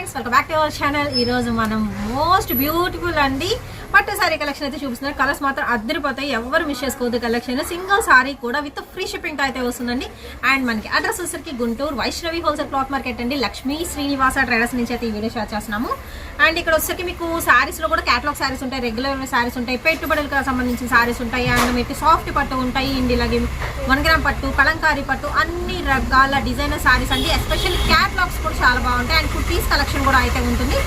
Friends welcome back to our channel. ఈ రోజు మనం మోస్ట్ బ్యూటిఫుల్ అండి పట్టు సారీ కలెక్షన్ అయితే చూపిస్తున్నారు. కలర్స్ మాత్రం అద్దరిపోతాయి, ఎవరు మిస్ చేసుకోవద్దు. కలెక్షన్ సింగిల్ సారీ కూడా విత్ ఫ్రీ షిప్పింగ్ అయితే వస్తుందండి. అండ్ మనకి అడ్రస్ వచ్చేసరికి Guntur Vaishnavi wholesale cloth market అండి, లక్ష్మీ శ్రీనివాస ట్రేడర్స్ నుంచి అయితే ఈ వీడియో షేర్ చేస్తున్నాము. అండ్ ఇక్కడ వచ్చేసరికి మీకు సారీస్ లో కూడా క్యాటలాగ్ సారీస్ ఉంటాయి, రెగ్యులర్ సారీస్ ఉంటాయి, పెట్టుబడులకు సంబంధించిన సారీస్ ఉంటాయి, అండ్ మీకు సాఫ్ట్ పట్టు ఉంటాయి, ఇండి ఇలాగే 1 గ్రామ్ పట్టు, కలంకారీ పట్టు, అన్ని రకాల డిజైనర్ సారీస్ అండి. ఎస్పెషల్లీ క్యాటలాగ్స్ కూడా చాలా బాగుంటాయి. అండ్ కుర్తీస్ కలెక్షన్ కూడా అయితే ఉంటుంది.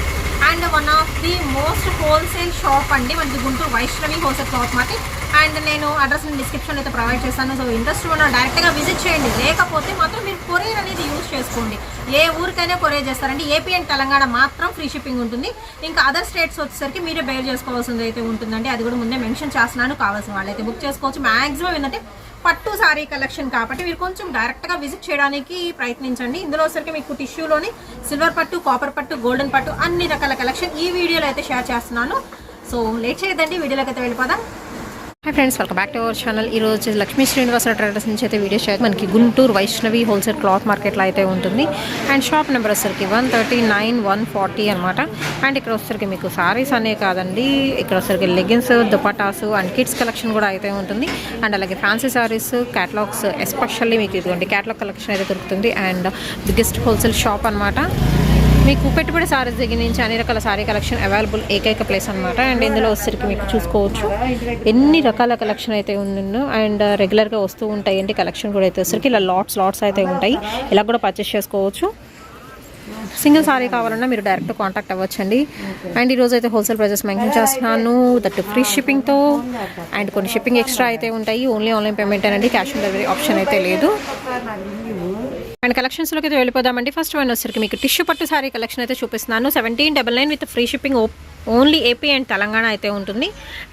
And one of the most wholesale shop అండి మనకి Guntur Vaishnavi wholesale cloth market. And నేను అడ్రస్ డిస్క్రిప్షన్ అయితే ప్రొవైడ్ చేస్తాను. సో ఇంట్రెస్ట్ ఉన్న డైరెక్ట్గా విజిట్ చేయండి, లేకపోతే మాత్రం మీరు కొరియర్ అనేది యూజ్ చేసుకోండి. ఏ ఊరికైనా కొరియర్ చేస్తారండి. ఏపీ అండ్ తెలంగాణ మాత్రం ఫ్రీ షిప్పింగ్ ఉంటుంది. ఇంకా అదర్ స్టేట్స్ వచ్చేసరికి మీరే బేర్ చేసుకోవాల్సింది అయితే ఉంటుందండి. అది కూడా ముందే మెన్షన్ చేస్తున్నాను, కావాల్సిన వాళ్ళైతే బుక్ చేసుకోవచ్చు. మ్యాక్సిమం ఏంటంటే పట్టు సారీ కలెక్షన్ కాబట్టి మీరు కొంచెం డైరెక్ట్గా విజిట్ చేయడానికి ప్రయత్నించండి. ఇందులో వచ్చరికి మీకు టిష్యూలోని సిల్వర్ పట్టు, కాపర్ పట్టు, గోల్డెన్ పట్టు అన్ని రకాల కలెక్షన్ ఈ వీడియోలో అయితే షేర్ చేస్తున్నాను. సో లేట్ చేయదండి, వీడియోలోకి అయితే వెళ్ళిపోదాం. Hi friends, welcome back to our channel. ఈ రోజు లక్ష్మీ శ్రీనివాస ట్రేడర్స్ నుంచి అయితే వీడియో షేర్. మనకి గుంటూరు వైష్ణవి హోల్సేల్ క్లాత్ మార్కెట్లో అయితే ఉంటుంది. అండ్ షాప్ నెంబర్ వచ్చరికి 139 140 అనమాట. అండ్ ఇక్కడ వచ్చరికి మీకు సారీస్ అనే కాదండి, ఇక్కడ వచ్చరికి leggings, dupattas and kids collection కూడా అయితే ఉంటుంది. అండ్ అలాగే ఫ్యాన్సీ సారీస్, క్యాటలాగ్స్, ఎస్పెషల్లీ మీకు ఇదిగోండి క్యాటలాగ్ కలెక్షన్ అయితే దొరుకుతుంది. అండ్ బిగ్గెస్ట్ హోల్సేల్ షాప్ అనమాట. మీకు పెట్టుబడి సారీస్ దగ్గర నుంచి అన్ని రకాల సారీ కలెక్షన్ అవైలబుల్ ఏకైక ప్లేస్ అనమాట. అండ్ ఇందులో వచ్చరికి మీకు చూసుకోవచ్చు ఎన్ని రకాల కలెక్షన్ అయితే ఉందో. అండ్ రెగ్యులర్గా వస్తూ ఉంటాయి ఏంటి కలెక్షన్ కూడా అయితే వచ్చరికి ఇలా లాట్స్ అయితే ఉంటాయి. ఇలా కూడా పర్చేస్ చేసుకోవచ్చు. సింగిల్ సారీ కావాలన్నా మీరు డైరెక్ట్ కాంటాక్ట్ అవ్వచ్చండి. అండ్ ఈరోజు అయితే హోల్సేల్ ప్రైజెస్ మెన్షన్ చేస్తున్నాను, దట్ ఫ్రీ షిప్పింగ్తో. అండ్ కొన్ని షిప్పింగ్ ఎక్స్ట్రా అయితే ఉంటాయి. ఓన్లీ ఆన్లైన్ పేమెంట్ అనేది క్యాష్ ఆన్ డెలివరీ ఆప్షన్ అయితే లేదు. అండ్ కలెక్షన్స్లోకి అయితే వెళ్ళిపోదామండి. ఫస్ట్ వన్ వచ్చరికి మీకు టిష్యూ పట్టు సారీ కలెక్షన్ అయితే చూపిస్తున్నాను. 1799 with free shipping, only AP and Telangana అయితే ఉంటుంది.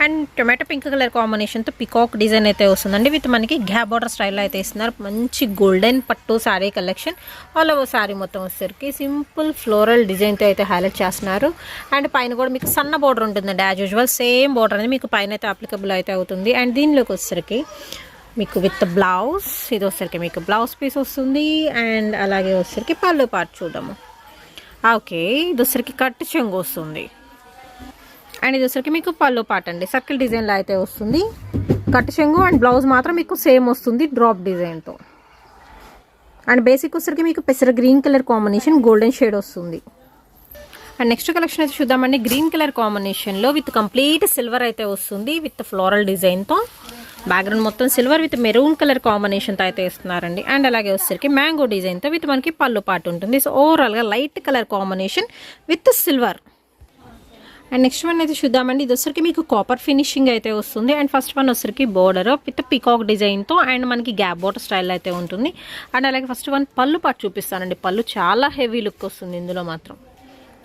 అండ్ టొమాటో పింక్ కలర్ కాంబినేషన్తో పికాక్ డిజైన్ అయితే వస్తుందండి. విత్ మనకి గ్యాప్ బార్డర్ స్టైల్లో అయితే ఇస్తున్నారు. మంచి గోల్డెన్ పట్టు sari collection. All over sorry మొత్తం వచ్చేసరికి సింపుల్ ఫ్లోరల్ డిజైన్తో అయితే హైలైట్ చేస్తున్నారు. అండ్ పైన కూడా మీకు సన్న బార్డర్ ఉంటుందండి, యాజ్ యూజువల్ సేమ్ బార్డర్ అనేది మీకు పైన అయితే అప్లికబుల్ అయితే అవుతుంది. అండ్ దీనిలోకి వచ్చేసరికి మీకు విత్ బ్లౌజ్, ఇది వచ్చరికి మీకు బ్లౌజ్ పీస్ వస్తుంది. అండ్ అలాగే వచ్చరికి పళ్ళు పార్ట్ చూద్దాము. ఓకే, ఇది వచ్చరికి కట్ చెంగు వస్తుంది. అండ్ ఇది వచ్చరికి మీకు పళ్ళు పార్ట్ అండి, సర్కిల్ డిజైన్లో అయితే వస్తుంది. కట్ చెంగు అండ్ బ్లౌజ్ మాత్రం మీకు సేమ్ వస్తుంది డ్రాప్ డిజైన్తో. అండ్ బేసిక్ వచ్చరికి మీకు పెసర green colour combination, golden shade వస్తుంది. అండ్ నెక్స్ట్ కలెక్షన్ అయితే చూద్దామండి. గ్రీన్ కలర్ కాంబినేషన్లో విత్ కంప్లీట్ సిల్వర్ అయితే వస్తుంది విత్ ఫ్లోరల్ డిజైన్తో. బ్యాక్గ్రౌండ్ మొత్తం సిల్వర్ విత్ మెరూన్ కలర్ కాంబినేషన్తో అయితే ఇస్తున్నారండి. అండ్ అలాగే వచ్చేసరికి మ్యాంగో డిజైన్తో విత్ మనకి పళ్ళు పాటు ఉంటుంది. సో ఓవరాల్గా light colour combination with silver. And next one అయితే చూద్దామండి. ఇది వచ్చరికి మీకు కాపర్ ఫినిషింగ్ అయితే వస్తుంది. అండ్ ఫస్ట్ వన్ వచ్చరికి బోర్డర్ విత్ పికాక్ డిజైన్తో అండ్ మనకి గ్యాప్ బార్డర్ స్టైల్ అయితే ఉంటుంది. అండ్ అలాగే ఫస్ట్ వన్ పళ్ళు పాటు చూపిస్తానండి. పళ్ళు చాలా హెవీ లుక్ వస్తుంది ఇందులో మాత్రం,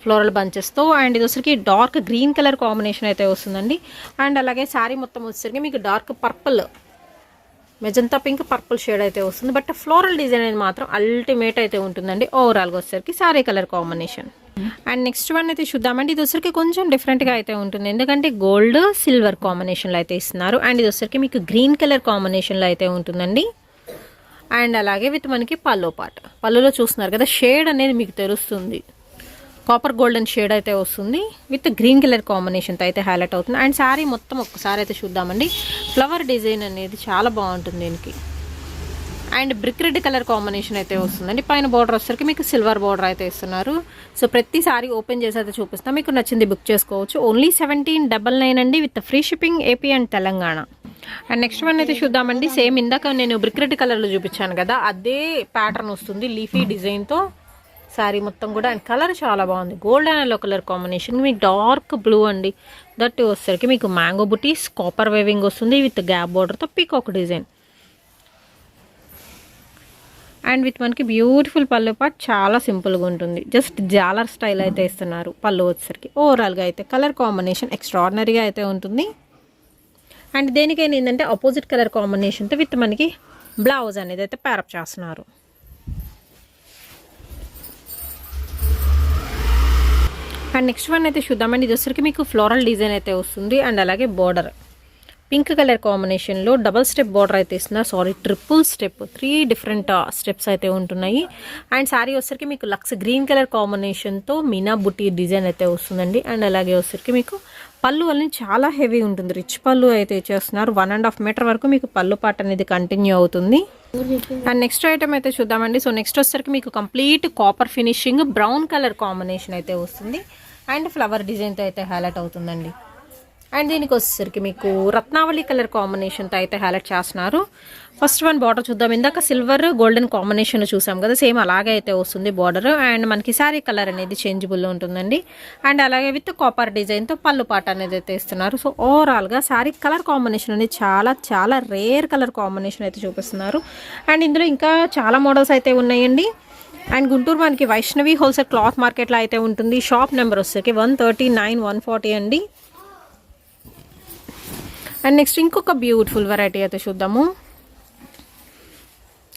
ఫ్లోరల్ బంచెస్తో. అండ్ ఇది వచ్చరికి డార్క్ గ్రీన్ కలర్ కాంబినేషన్ అయితే వస్తుందండి. అండ్ అలాగే శారీ మొత్తం వచ్చేసరికి మీకు dark purple, magenta pink purple shade అయితే వస్తుంది. బట్ ఫ్లోరల్ డిజైన్ అనేది మాత్రం అల్టిమేట్ అయితే ఉంటుందండి ఓవరాల్గా వచ్చేసరికి sari colour combination. And next one అయితే చూద్దామండి. ఇది వచ్చరికి కొంచెం డిఫరెంట్గా అయితే ఉంటుంది, ఎందుకంటే గోల్డ్ సిల్వర్ కాంబినేషన్లో అయితే ఇస్తున్నారు. అండ్ ఇది వచ్చరికి మీకు గ్రీన్ కలర్ కాంబినేషన్లో అయితే ఉంటుందండి. అండ్ అలాగే విత్ మనకి పళ్ళు పార్ట్, పళ్ళులో చూస్తున్నారు కదా షేడ్ అనేది మీకు తెలుస్తుంది, కాపర్ గోల్డెన్ షేడ్ అయితే వస్తుంది విత్ గ్రీన్ కలర్ కాంబినేషన్తో అయితే హైలైట్ అవుతుంది. అండ్ శారీ మొత్తం ఒక్కసారి అయితే చూద్దామండి. ఫ్లవర్ డిజైన్ అనేది చాలా బాగుంటుంది దీనికి. And brick red colour combination అయితే వస్తుందండి. పైన బార్డర్ వచ్చేసరికి మీకు సిల్వర్ బార్డర్ అయితే ఇస్తున్నారు. సో ప్రతి సారీ ఓపెన్ చేసి అయితే చూపిస్తాం, మీకు నచ్చింది బుక్ చేసుకోవచ్చు. ఓన్లీ 1799 అండి with free shipping AP and Telangana. And next one అయితే చూద్దామండి. సేమ్ ఇందాక నేను బ్రిక్ రెడ్ కలర్లో చూపించాను కదా, అదే ప్యాటర్న్ వస్తుంది లీఫీ డిజైన్తో శారీ మొత్తం కూడా. అండ్ కలర్ చాలా బాగుంది, gold and yellow colour combination. మీకు డార్క్ బ్లూ అండి, దట్ వచ్చేసరికి మీకు మ్యాంగో బుటీస్, కాపర్ వేవింగ్ వస్తుంది విత్ గ్యాప్ బార్డర్తో పీకాక్ డిజైన్. అండ్ విత్ మనకి బ్యూటిఫుల్ పళ్ళు పార్ట్, చాలా సింపుల్గా ఉంటుంది, జస్ట్ జాలర్ స్టైల్ అయితే ఇస్తున్నారు పళ్ళు వచ్చేసరికి. ఓవరాల్గా అయితే కలర్ కాంబినేషన్ ఎక్స్ట్రాడినరీగా అయితే ఉంటుంది. అండ్ దేనికైనా ఏంటంటే ఆపోజిట్ కలర్ కాంబినేషన్తో విత్ మనకి బ్లౌజ్ అనేది అయితే ప్యారప్ చేస్తున్నారు. అండ్ నెక్స్ట్ వన్ అయితే చూద్దామండి. ఇది వచ్చరికి మీకు ఫ్లోరల్ డిజైన్ అయితే వస్తుంది. అండ్ అలాగే బోర్డర్ పింక్ కలర్ కాంబినేషన్లో డబల్ స్టెప్ బార్డర్ అయితే ఇస్తున్నారు. Sorry, triple step, 3 different steps అయితే ఉంటున్నాయి. అండ్ శారీ వచ్చేసరికి మీకు లక్స్ గ్రీన్ కలర్ కాంబినేషన్తో మీనా బుట్టి డిజైన్ అయితే వస్తుందండి. అండ్ అలాగే వచ్చేసరికి మీకు పళ్ళు అనేది చాలా హెవీ ఉంటుంది, రిచ్ పళ్ళు అయితే ఇచ్చేస్తున్నారు. 1.5 మీటర్ వరకు మీకు పళ్ళు పాట అనేది కంటిన్యూ అవుతుంది. అండ్ నెక్స్ట్ ఐటమ్ అయితే చూద్దామండి. సో నెక్స్ట్ వచ్చేసరికి మీకు complete copper finishing brown colour combination అయితే వస్తుంది. అండ్ ఫ్లవర్ డిజైన్తో అయితే హైలైట్ అవుతుందండి. అండ్ దీనికి వచ్చేసరికి మీకు రత్నావళి కలర్ కాంబినేషన్తో అయితే హైలైట్ చేస్తున్నారు. ఫస్ట్ వన్ బార్డర్ చూద్దాం. ఇందాక సిల్వర్ గోల్డెన్ కాంబినేషన్ చూసాం కదా, సేమ్ అలాగే అయితే వస్తుంది బార్డర్. అండ్ మనకి శారీ కలర్ అనేది చేంజబుల్లో ఉంటుందండి. అండ్ అలాగే విత్ కాపర్ డిజైన్తో పళ్ళు పాట అనేది అయితే ఇస్తున్నారు. సో ఓవరాల్గా శారీ కలర్ కాంబినేషన్ అనేది చాలా చాలా రేర్ కలర్ కాంబినేషన్ అయితే చూపిస్తున్నారు. అండ్ ఇందులో ఇంకా చాలా మోడల్స్ అయితే ఉన్నాయండి. అండ్ గుంటూరు మనకి వైష్ణవి హోల్సేల్ క్లాత్ మార్కెట్లో అయితే ఉంటుంది. షాప్ నెంబర్ వచ్చేసరికి 139, 140 అండి. అండ్ నెక్స్ట్ ఇంకొక బ్యూటిఫుల్ వెరైటీ అయితే చూద్దాము.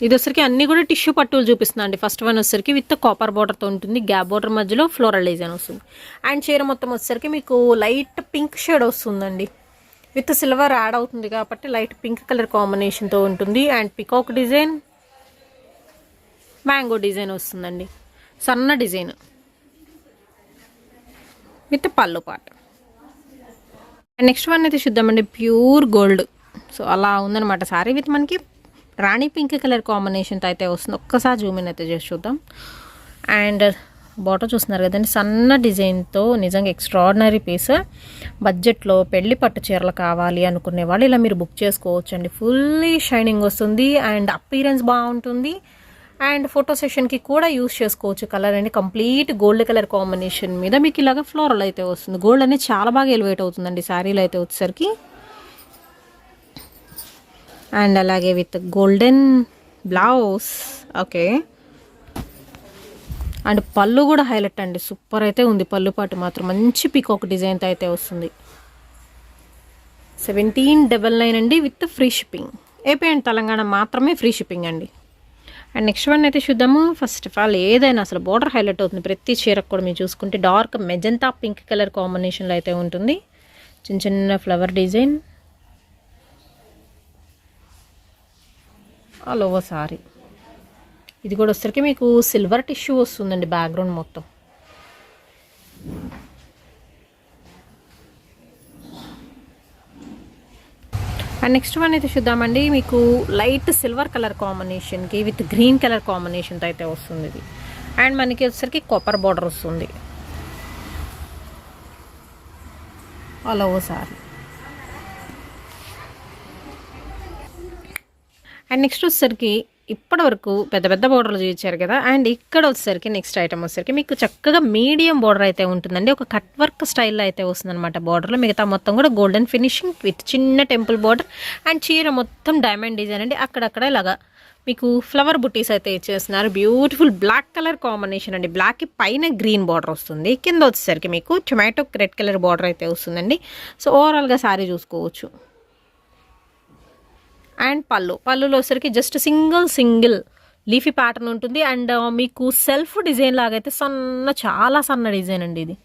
ఇది వచ్చరికి అన్ని కూడా టిష్యూ పట్టులు చూపిస్తున్నా అండి. ఫస్ట్ వన్ వచ్చరికి విత్ కాపర్ బార్డర్తో ఉంటుంది, గ్యాప్ బార్డర్ మధ్యలో ఫ్లోరల్ డిజైన్ వస్తుంది. అండ్ చీర మొత్తం వచ్చేసరికి మీకు లైట్ పింక్ షేడ్ వస్తుందండి, విత్ సిల్వర్ యాడ్ అవుతుంది కాబట్టి లైట్ పింక్ కలర్ కాంబినేషన్తో ఉంటుంది. And peacock design, mango design వస్తుందండి, సన్న డిజైన్ విత్ పళ్ళు పాట. నెక్స్ట్ వన్ అయితే చూద్దామండి, ప్యూర్ గోల్డ్. సో అలా ఉందన్నమాట సారీ విత్ మనకి రాణి పింక్ కలర్ కాంబినేషన్తో అయితే వస్తుంది. ఒక్కసారి జూమ్ ఇన్ అయితే చేసి చూద్దాం. అండ్ బార్డర్ చూస్తున్నారు కదండి, సన్న డిజైన్తో నిజంగా ఎక్స్ట్రాడినరీ పీస్. బడ్జెట్లో పెళ్లి పట్టు చీరలు కావాలి అనుకునే వాళ్ళు ఇలా మీరు బుక్ చేసుకోవచ్చు అండి. ఫుల్లీ షైనింగ్ వస్తుంది అండ్ అపీరెన్స్ బాగుంటుంది. అండ్ ఫోటో సెషన్కి కూడా యూస్ చేసుకోవచ్చు. కలర్ అండి కంప్లీట్ గోల్డ్ కలర్ కాంబినేషన్ మీద మీకు ఇలాగ ఫ్లోరల్ అయితే వస్తుంది. గోల్డ్ అనేది చాలా బాగా ఎలివేట్ అవుతుందండి శారీలో అయితే వచ్చేసరికి. అండ్ అలాగే with golden blouse. Okay, and పళ్ళు కూడా హైలైట్ అండి, సూపర్ అయితే ఉంది. పళ్ళు పాటు మాత్రం మంచి పికాక్ డిజైన్తో అయితే వస్తుంది. 1799 అండి with free shipping. AP and Telangana మాత్రమే ఫ్రీ షిప్పింగ్ అండి. అండ్ నెక్స్ట్ వన్ అయితే చూద్దాము. ఫస్ట్ ఆఫ్ ఆల్ ఏదైనా అసలు బార్డర్ హైలైట్ అవుతుంది ప్రతి చీరకు కూడా. మీరు చూసుకుంటే డార్క్ మెజంతా పింక్ కలర్ కాంబినేషన్లో అయితే ఉంటుంది. చిన్న చిన్న flower design all over sari. ఇది కూడా వచ్చేసరికి మీకు సిల్వర్ టిష్యూ వస్తుందండి బ్యాక్గ్రౌండ్ మొత్తం. అండ్ నెక్స్ట్ వన్ అయితే చూద్దామండి. మీకు లైట్ సిల్వర్ కలర్ కాంబినేషన్కి విత్ గ్రీన్ కలర్ కాంబినేషన్తో అయితే వస్తుంది ఇది. అండ్ మనకి వచ్చేసరికి కాపర్ బార్డర్ వస్తుంది all over sari. And next వచ్చేసరికి ఇప్పటి వరకు పెద్ద పెద్ద బోర్డర్లు చూపించారు కదా. అండ్ ఇక్కడ వచ్చేసరికి నెక్స్ట్ ఐటమ్ వచ్చేసరికి మీకు చక్కగా మీడియం బోర్డర్ అయితే ఉంటుందండి. ఒక కట్ వర్క్ స్టైల్లో అయితే వస్తుంది అనమాట బోర్డర్లో. మిగతా మొత్తం కూడా గోల్డెన్ ఫినిషింగ్ విత్ చిన్న టెంపుల్ బోర్డర్. అండ్ చీర మొత్తం డైమండ్ డిజైన్ అండి. అక్కడక్కడ ఇలాగా మీకు ఫ్లవర్ బుట్టీస్ అయితే ఇచ్చేస్తున్నారు. బ్యూటిఫుల్ బ్లాక్ కలర్ కాంబినేషన్ అండి. బ్లాక్కి పైన గ్రీన్ బార్డర్ వస్తుంది, కింద వచ్చేసరికి మీకు టొమాటో రెడ్ కలర్ బార్డర్ అయితే వస్తుందండి. సో ఓవరాల్గా శారీ చూసుకోవచ్చు. అండ్ పళ్ళులో వచ్చరికి జస్ట్ సింగిల్ లీఫీ ప్యాటర్న్ ఉంటుంది. అండ్ మీకు సెల్ఫ్ డిజైన్ లాగైతే చాలా సన్న డిజైన్ అండి. ఇది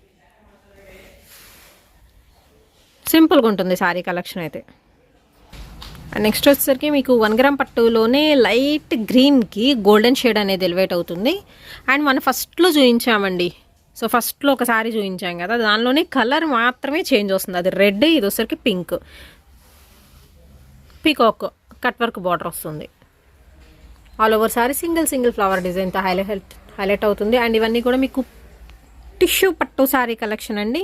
సింపుల్గా ఉంటుంది శారీ కలెక్షన్ అయితే. అండ్ నెక్స్ట్ వచ్చేసరికి మీకు 1 గ్రామ్ పట్టులోనే లైట్ గ్రీన్కి గోల్డెన్ షేడ్ అనేది ఎలివేట్ అవుతుంది. అండ్ మనం ఫస్ట్లో చూపించామండి. సో ఫస్ట్లో ఒక శారీ చూపించాం కదా, దానిలోనే కలర్ మాత్రమే చేంజ్ వస్తుంది. అది రెడ్, ఇది వచ్చరికి pink. Peacock cut work border వస్తుంది. All over sari single flower డిజైన్తో హైలైట్ అవుతుంది. అండ్ ఇవన్నీ కూడా మీకు టిష్యూ పట్టు సారీ కలెక్షన్ అండి.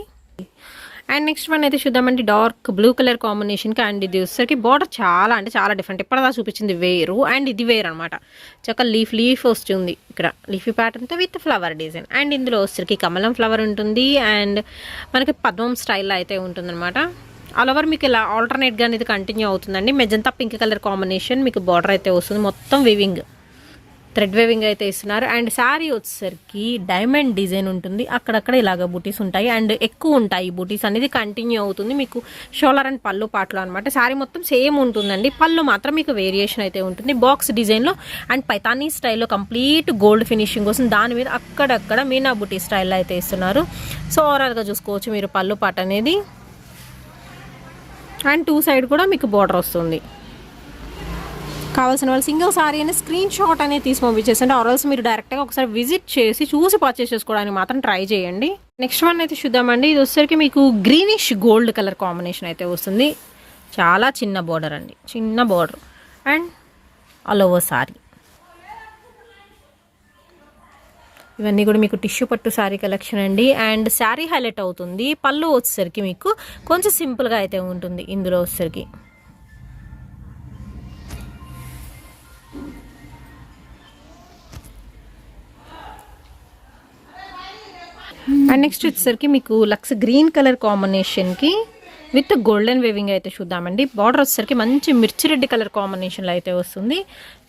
అండ్ నెక్స్ట్ వన్ అయితే చూద్దామండి, డార్క్ బ్లూ కలర్ కాంబినేషన్కి. అండ్ ఇది వచ్చేసరికి బార్డర్ చాలా డిఫరెంట్. ఇప్పటిదా చూపించింది వేరు, అండ్ ఇది వేరు అనమాట. చక్క లీఫ్ వస్తుంది ఇక్కడ, లీఫీ ప్యాటర్న్తో విత్ ఫ్లవర్ డిజైన్. అండ్ ఇందులో వచ్చేసరికి కమలం ఫ్లవర్ ఉంటుంది. అండ్ మనకి పద్మం స్టైల్లో అయితే ఉంటుందన్నమాట. ఆల్ ఓవర్ మీకు ఇలా ఆల్టర్నేట్గా అనేది కంటిన్యూ అవుతుందండి. మెజంతా పింక్ కలర్ కాంబినేషన్ మీకు బార్డర్ అయితే వస్తుంది. మొత్తం వివింగ్, థ్రెడ్ వేవింగ్ అయితే ఇస్తున్నారు. అండ్ శారీ వచ్చేసరికి డైమండ్ డిజైన్ ఉంటుంది. అక్కడక్కడ ఇలాగ బూటీస్ ఉంటాయి అండ్ ఎక్కువ ఉంటాయి. ఈ బూటీస్ అనేది కంటిన్యూ అవుతుంది మీకు షోల్డర్ అండ్ పళ్ళు పాటలో అనమాట. శారీ మొత్తం సేమ్ ఉంటుందండి. పళ్ళు మాత్రం మీకు వేరియేషన్ అయితే ఉంటుంది. బాక్స్ డిజైన్లో అండ్ పైతానీ స్టైల్లో కంప్లీట్ గోల్డ్ ఫినిషింగ్ వస్తుంది. దాని మీద అక్కడక్కడ మీనా బూటీ స్టైల్లో అయితే ఇస్తున్నారు. సో ఓవరాల్గా చూసుకోవచ్చు మీరు పళ్ళు పాట అనేది. అండ్ 2 సైడ్ కూడా మీకు బార్డర్ వస్తుంది. కావాల్సిన వాళ్ళు సింగిల్ సారీ అని స్క్రీన్ షాట్ అనేది తీసి పంపించేసండి. ఆర్ఎల్స్ మీరు డైరెక్ట్గా ఒకసారి విజిట్ చేసి చూసి పర్చేస్ చేసుకోవడానికి మాత్రం ట్రై చేయండి. నెక్స్ట్ వన్ అయితే చూద్దామండి. ఇది వచ్చేసరికి మీకు గ్రీనిష్ గోల్డ్ కలర్ కాంబినేషన్ అయితే వస్తుంది. చాలా చిన్న బార్డర్ అండి, చిన్న border and all over sorry. ఇవన్నీ కూడా మీకు టిష్యూ పట్టు శారీ కలెక్షన్ అండి. అండ్ శారీ హైలైట్ అవుతుంది. పళ్ళు వచ్చేసరికి మీకు కొంచెం సింపుల్గా అయితే ఉంటుంది. ఇందులో వచ్చేసరికి అండ్ నెక్స్ట్ వచ్చేసరికి మీకు లక్స్ గ్రీన్ కలర్ కాంబినేషన్కి విత్ గోల్డెన్ వేవింగ్ అయితే చూద్దామండి. బార్డర్ వచ్చేసరికి మంచి మిర్చి రెడ్డి కలర్ కాంబినేషన్లో అయితే వస్తుంది.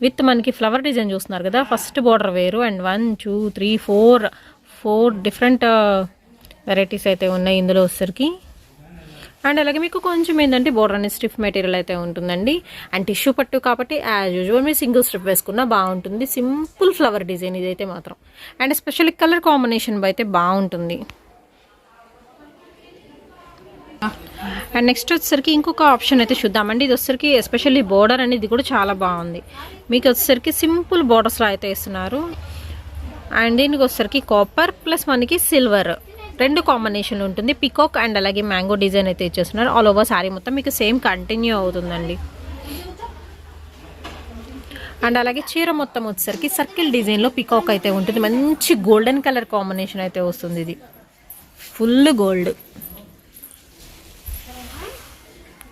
విత్ మనకి ఫ్లవర్ డిజైన్ చూస్తున్నారు కదా, ఫస్ట్ బార్డర్ వేరు అండ్ 1 2 3 4 డిఫరెంట్ వెరైటీస్ అయితే ఉన్నాయి ఇందులో వచ్చేసరికి. అండ్ అలాగే మీకు కొంచెం ఏంటంటే బార్డర్ అనేది స్టిఫ్ మెటీరియల్ అయితే ఉంటుందండి. అండ్ టిష్యూ పట్టు కాబట్టి యాజ్ యూజువల్ మీరు సింగిల్ స్ట్రిప్ వేసుకున్నా బాగుంటుంది. సింపుల్ ఫ్లవర్ డిజైన్ ఇదైతే మాత్రం. అండ్ ఎస్పెషల్లీ కలర్ కాంబినేషన్ అయితే బాగుంటుంది. అండ్ నెక్స్ట్ వచ్చేసరికి ఇంకొక ఆప్షన్ అయితే చూద్దామండి. ఇది వచ్చేసరికి ఎస్పెషల్లీ బార్డర్ అనేది కూడా చాలా బాగుంది. మీకు వచ్చేసరికి సింపుల్ బార్డర్స్లో అయితే ఇస్తున్నారు. అండ్ దీనికి వచ్చేసరికి కాపర్ ప్లస్ మనకి సిల్వర్ 2 కాంబినేషన్ ఉంటుంది. పికాక్ అండ్ అలాగే మ్యాంగో డిజైన్ అయితే ఇచ్చేస్తున్నారు. ఆల్ ఓవర్ శారీ మొత్తం మీకు సేమ్ కంటిన్యూ అవుతుందండి. అండ్ అలాగే చీర మొత్తం వచ్చేసరికి సర్కిల్ డిజైన్లో పికాక్ అయితే ఉంటుంది. మంచి గోల్డెన్ కలర్ కాంబినేషన్ అయితే వస్తుంది. ఇది full gold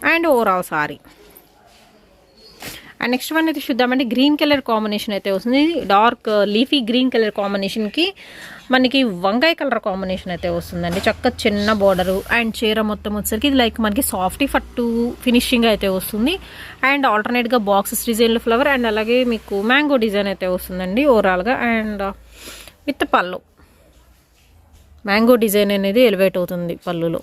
and overall sorry. And next one అయితే చూద్దామండి. గ్రీన్ కలర్ కాంబినేషన్ అయితే వస్తుంది. డార్క్ లీఫీ గ్రీన్ కలర్ కాంబినేషన్కి మనకి వంకాయ కలర్ కాంబినేషన్ అయితే వస్తుందండి. చక్క చిన్న బార్డరు అండ్ చీర మొత్తం వచ్చేసరికి ఇది లైక్ మనకి సాఫ్టీ ఫట్టు ఫినిషింగ్ అయితే వస్తుంది. అండ్ ఆల్టర్నేట్గా బాక్సెస్ డిజైన్లో ఫ్లవర్ అండ్ అలాగే మీకు మ్యాంగో డిజైన్ అయితే వస్తుందండి ఓవరాల్గా. అండ్ విత్ పళ్ళు మ్యాంగో డిజైన్ అనేది ఎలివేట్ అవుతుంది పళ్ళులో.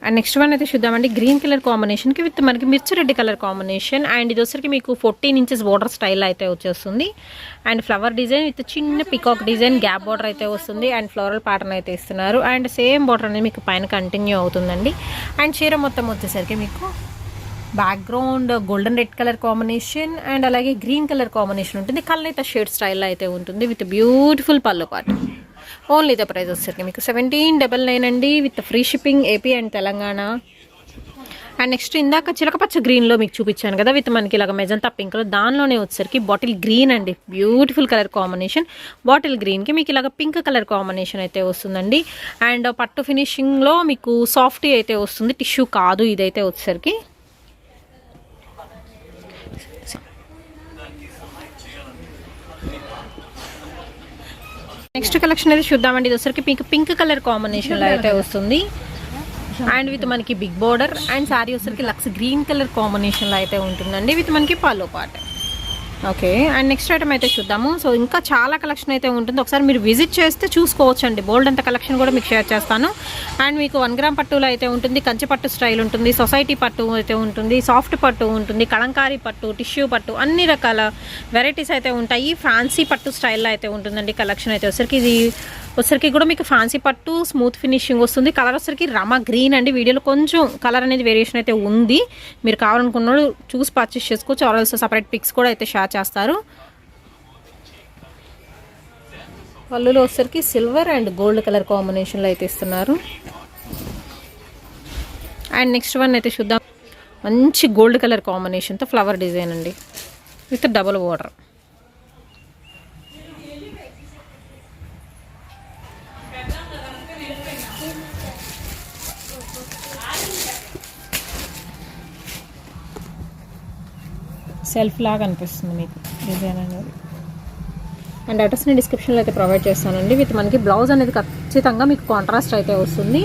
అండ్ నెక్స్ట్ వన్ అయితే చూద్దామండి. గ్రీన్ కలర్ కాంబినేషన్కి విత్ మనకి మిర్చి రెడ్డి కలర్ కాంబినేషన్. అండ్ ఇది వచ్చరికి మీకు 14 ఇంచెస్ బార్డర్ స్టైల్ అయితే వచ్చేస్తుంది. అండ్ ఫ్లవర్ డిజైన్ విత్ చిన్న పికాక్ డిజైన్ గ్యాప్ బార్డర్ అయితే వస్తుంది. అండ్ ఫ్లోరల్ ప్యాటర్న్ అయితే ఇస్తున్నారు. అండ్ సేమ్ బార్డర్ అనేది మీకు పైన కంటిన్యూ అవుతుందండి. అండ్ చీర మొత్తం వచ్చేసరికి మీకు background golden red colour combination and అలాగే గ్రీన్ కలర్ కాంబినేషన్ ఉంటుంది. కల్నేత షేడ్ స్టైల్లో అయితే ఉంటుంది విత్ బ్యూటిఫుల్ పళ్ళు పాటు. ఓన్లీ ద ప్రైస్ వచ్చేసరికి మీకు 1799 అండి with free shipping AP and Telangana. And next ఇందాక చిలకపచ్చ గ్రీన్లో మీకు చూపించాను కదా విత్ మనకి ఇలాగ మెజంతా పింక్లో, దానిలోనే వచ్చేసరికి బాటిల్ గ్రీన్ అండి. Beautiful colour combination. బాటిల్ గ్రీన్కి మీకు ఇలాగ పింక్ కలర్ కాంబినేషన్ అయితే వస్తుందండి. అండ్ పట్టు ఫినిషింగ్లో మీకు సాఫ్టీ అయితే వస్తుంది, టిష్యూ కాదు ఇదైతే వచ్చేసరికి. నెక్స్ట్ కలెక్షన్ అయితే చూద్దామండి. ఇది వచ్చరికి మీకు పింక్ కలర్ కాంబినేషన్లో అయితే వస్తుంది. అండ్ విత్ మనకి బిగ్ బోర్డర్ అండ్ శారీ వచ్చరికి లక్స్ గ్రీన్ కలర్ కాంబినేషన్లో అయితే ఉంటుందండి విత్ మనకి పల్లో part. Okay, and next item అయితే చూద్దాము. సో ఇంకా చాలా కలెక్షన్ అయితే ఉంటుంది, ఒకసారి మీరు విజిట్ చేస్తే చూసుకోవచ్చు అండి. బోల్డ్ అంత కలెక్షన్ కూడా మీకు షేర్ చేస్తాను. అండ్ మీకు 1 గ్రామ్ పట్టులో అయితే ఉంటుంది, కంచి పట్టు స్టైల్ ఉంటుంది, సొసైటీ పట్టు అయితే ఉంటుంది, సాఫ్ట్ పట్టు ఉంటుంది, కలంకారీ పట్టు, టిష్యూ పట్టు, అన్ని రకాల వెరైటీస్ అయితే ఉంటాయి. ఫ్యాన్సీ పట్టు స్టైల్లో అయితే ఉంటుందండి కలెక్షన్ అయితే వచ్చరికి. ఇది వచ్చరికి కూడా మీకు ఫ్యాన్సీ పట్టు స్మూత్ ఫినిషింగ్ వస్తుంది. కలర్ వచ్చరికి రమా గ్రీన్ అండి. వీడియోలో కొంచెం కలర్ అనేది వేరియేషన్ అయితే ఉంది, మీరు కావాలనుకున్నాడు చూసి పర్చేస్ చేసుకోవచ్చు. ఆల్సో సపరేట్ పిక్స్ కూడా అయితే షేర్ చేస్తారు. పళ్ళులో వచ్చరికి సిల్వర్ అండ్ గోల్డ్ కలర్ కాంబినేషన్లో అయితే ఇస్తున్నారు. అండ్ నెక్స్ట్ వన్ అయితే చూద్దాం. మంచి గోల్డ్ కలర్ కాంబినేషన్తో ఫ్లవర్ డిజైన్ అండి విత్ డబుల్ బోర్డర్. సెల్ఫ్ లాగా అనిపిస్తుంది మీకు డిజైన్ అనేది. అండ్ అడ్రస్ నేను డిస్క్రిప్షన్లో అయితే ప్రొవైడ్ చేస్తానండి. విత్ మనకి బ్లౌజ్ అనేది ఖచ్చితంగా మీకు కాంట్రాస్ట్ అయితే వస్తుంది.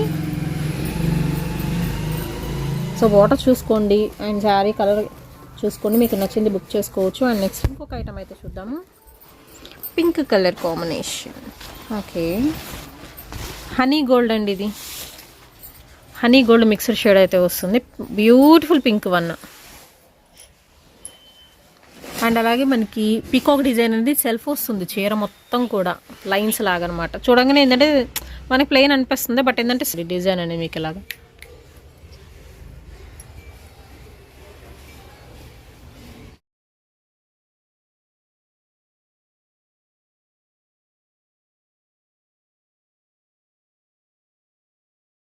సో వాటర్ చూసుకోండి అండ్ శారీ కలర్ చూసుకోండి, మీకు నచ్చింది బుక్ చేసుకోవచ్చు. అండ్ నెక్స్ట్ ఇంకొక ఐటమ్ అయితే చూద్దాము. Pink colour combination. Okay, honey gold అండి. ఇది హనీ గోల్డ్ మిక్స్డ్ షేడ్ అయితే వస్తుంది. Beautiful pink one. అండ్ అలాగే మనకి పీకాక్ డిజైన్ అనేది సెల్ఫ్ వస్తుంది చీర మొత్తం కూడా లైన్స్ లాగా అనమాట. చూడంగానే ఏంటంటే మనకి ప్లెయిన్ అనిపిస్తుంది, బట్ ఏంటంటే డిజైన్ అనేది మీకు ఇలాగా